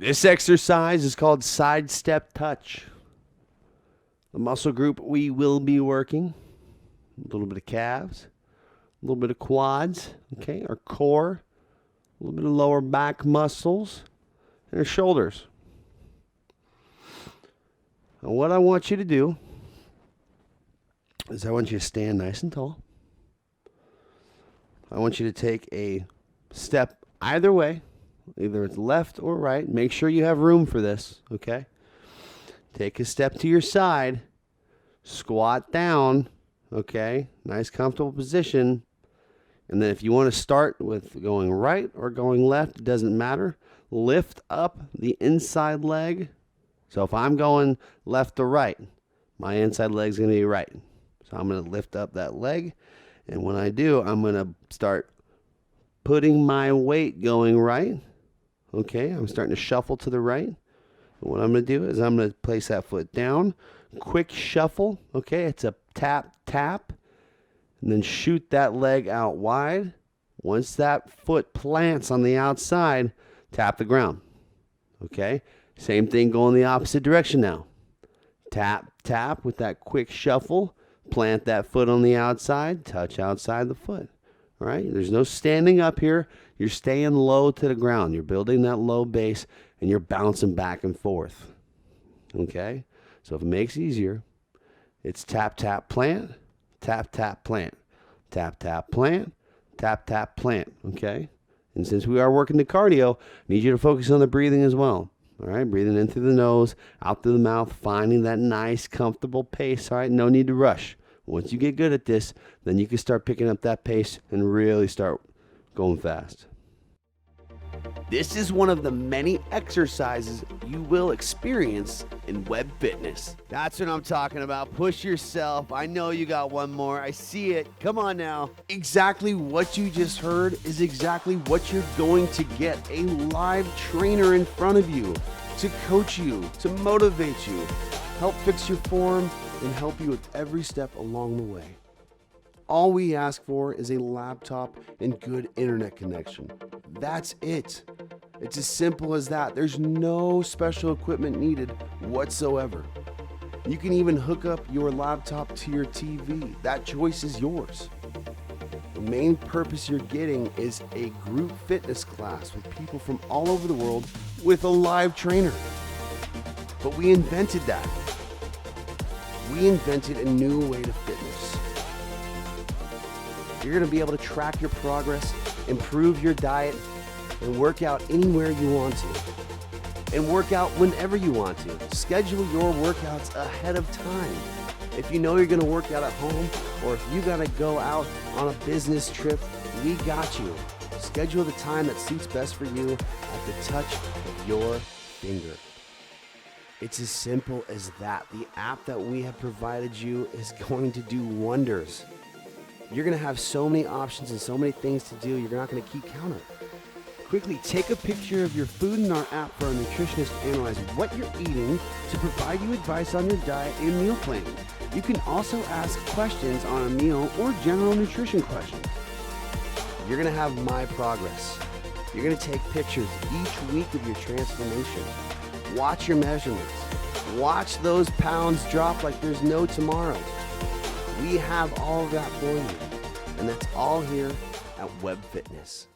This exercise is called side step touch. The muscle group we will be working, a little bit of calves, a little bit of quads, okay, our core, a little bit of lower back muscles, and our shoulders. And what I want you to do is I want you to stand nice and tall. I want you to take a step either way, either it's left or right. Make sure you have room for this, okay? Take a step to your side, squat down, okay? Nice comfortable position. And then if you want to start with going right or going left, it doesn't matter. Lift up the inside leg. So if I'm going left or right, my inside leg is going to be right. So I'm going to lift up that leg. And when I do, I'm going to start putting my weight going right. Okay, I'm starting to shuffle to the right. And what I'm going to do is I'm going to place that foot down. Quick shuffle. Okay, it's a tap, tap. And then shoot that leg out wide. Once that foot plants on the outside, tap the ground. Okay, same thing going the opposite direction now. Tap, tap with that quick shuffle. Plant that foot on the outside, touch outside the foot. All right, there's no standing up here. You're staying low to the ground. You're building that low base, and you're bouncing back and forth. Okay, so if it makes it easier, it's tap, tap, plant, tap, tap, plant, tap, tap, plant, tap, tap, plant. Okay, and since we are working the cardio, I need you to focus on the breathing as well. All right, breathing in through the nose, out through the mouth, finding that nice, comfortable pace. All right, no need to rush. Once you get good at this, then you can start picking up that pace and really start going fast. This is one of the many exercises you will experience in WebFitness. That's what I'm talking about. Push yourself. I know you got one more. I see it. Come on now. Exactly what you just heard is exactly what you're going to get. A live trainer in front of you to coach you, to motivate you, help fix your form, and help you with every step along the way. All we ask for is a laptop and good internet connection. That's it. It's as simple as that. There's no special equipment needed whatsoever. You can even hook up your laptop to your TV. That choice is yours. The main purpose you're getting is a group fitness class with people from all over the world with a live trainer. But we invented that. We invented a new way to fitness. You're going to be able to track your progress, improve your diet, and work out anywhere you want to. And work out whenever you want to. Schedule your workouts ahead of time. If you know you're going to work out at home, or if you got to go out on a business trip, we got you. Schedule the time that suits best for you at the touch of your finger. It's as simple as that. The app that we have provided you is going to do wonders. You're going to have so many options and so many things to do, you're not going to keep count of it. Quickly take a picture of your food in our app for our nutritionist to analyze what you're eating to provide you advice on your diet and meal planning. You can also ask questions on a meal or general nutrition questions. You're going to have my progress. You're going to take pictures each week of your transformation. Watch your measurements. Watch those pounds drop like there's no tomorrow. We have all of that for you. And that's all here at WebFitness.